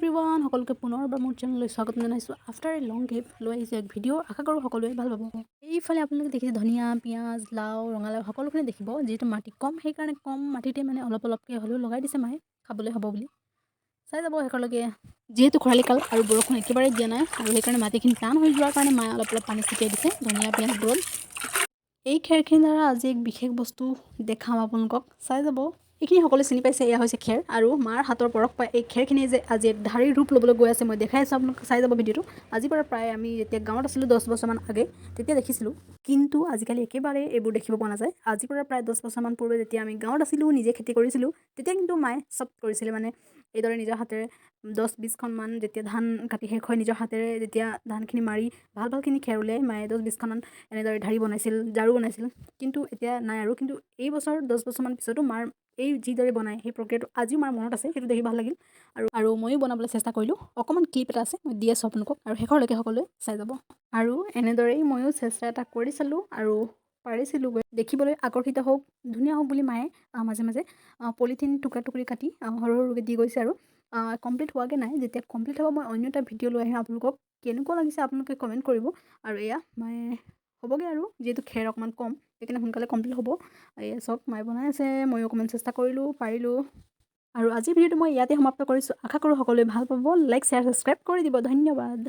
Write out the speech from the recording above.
Everyone সকলোকে পুনৰবাৰ মোৰ চেনেললৈ স্বাগত জনাইছোঁ। আফটাৰ এ লং গেপ লৈ আহিছোঁ এক ভিডিঅ' আশা কৰোঁ সকলোৱে ভাল পাব। এইফালে আপোনালোকে দেখিছে ধনিয়া, পিঁয়াজ, লাও, ৰঙালাও সকলোখিনি দেখিব। যিহেতু মাটি কম সেইকাৰণে কম মাটিতে মানে অলপ অলপকৈ হ'লেও লগাই দিছে মায়ে খাবলৈ হ'ব বুলি। চাই যাব শেষলৈকে। যিহেতু খৰালি কাল আৰু বৰষুণ একেবাৰে দিয়া নাই আৰু সেইকাৰণে মাটিখিনি টান হৈ যোৱাৰ কাৰণে মায়ে অলপ অলপ পানী ছটিয়াই দিছে ধনিয়া পিঁয়াজবোৰত। এই খেৰখিনিৰ দ্বাৰা আজি এক বিশেষ বস্তু দেখাম আপোনালোকক, চাই যাব। এইখিনি সকলোৱে চিনি পাইছে, এয়া হৈছে খেৰ আৰু মাৰ হাতৰ পৰশ পাই এই খেৰখিনি যে আজি এক ধাৰী ৰূপ ল'বলৈ গৈ আছে মই দেখাই আছোঁ আপোনালোক। চাই যাব ভিডিঅ'টো। আজিৰ পৰা প্ৰায় আমি যেতিয়া গাঁৱত আছিলোঁ 10 বছৰমান আগে তেতিয়া দেখিছিলোঁ, কিন্তু আজিকালি একেবাৰে এইবোৰ দেখিব পোৱা নাযায়। আজিৰ পৰা প্ৰায় 10 বছৰমান পূৰ্বে যেতিয়া আমি গাঁৱত আছিলোঁ, নিজে খেতি কৰিছিলোঁ, তেতিয়া কিন্তু মায়ে চব কৰিছিলে। মানে এইদৰে নিজৰ হাতেৰে 10-20খনমান যেতিয়া ধান কাটি শেষ হয় নিজৰ হাতেৰে যেতিয়া ধানখিনি মাৰি ভাল ভালখিনি খেৰ উলিয়াই মায়ে 10-20খনমান এনেদৰে ঢাৰি বনাইছিল, ঝাৰু বনাইছিল। কিন্তু এতিয়া নাই আৰু। কিন্তু এই বছৰ 10 বছৰমান পিছতো মাৰ এই যিদৰে বনায় সেই প্ৰক্ৰিয়াটো আজিও মাৰ মনত আছে, সেইটো দেখি ভাল লাগিল। আৰু ময়ো বনাবলৈ চেষ্টা কৰিলোঁ। অকণমান ক্লিপ এটা আছে, মই দি আছোঁ আপোনালোকক আৰু শেষৰলৈকে সকলোৱে চাই যাব। আৰু এনেদৰেই ময়ো চেষ্টা এটা কৰি চালোঁ আৰু পাৰিছিলোঁগৈ। দেখিবলৈ আকৰ্ষিত হওক, ধুনীয়া হওক বুলি মায়ে মাজে মাজে পলিথিন টুকুৰা টুকুৰি কাটি সৰু সৰুকৈ দি গৈছে আৰু কমপ্লিট হোৱাকৈ নাই। যেতিয়া কমপ্লিট হ'ব মই অন্য এটা ভিডিঅ' লৈ আহিম আপোনালোকক। কেনেকুৱা লাগিছে আপোনালোকে কমেণ্ট কৰিব। আৰু এয়া মায়ে হ'বগৈ আৰু, যিহেতু খেৰ অকণমান কম সেইকাৰণে সোনকালে কমপ্লিট হ'ব। এয়া চব মায়ে বনাই আছে, ময়ো অকণমান চেষ্টা কৰিলোঁ, পাৰিলোঁ। আৰু আজিৰ ভিডিঅ'টো মই ইয়াতে সমাপ্ত কৰিছোঁ। আশা কৰোঁ সকলোৱে ভাল পাব। লাইক, শ্বেয়াৰ, ছাবস্ক্ৰাইব কৰি দিব। ধন্যবাদ।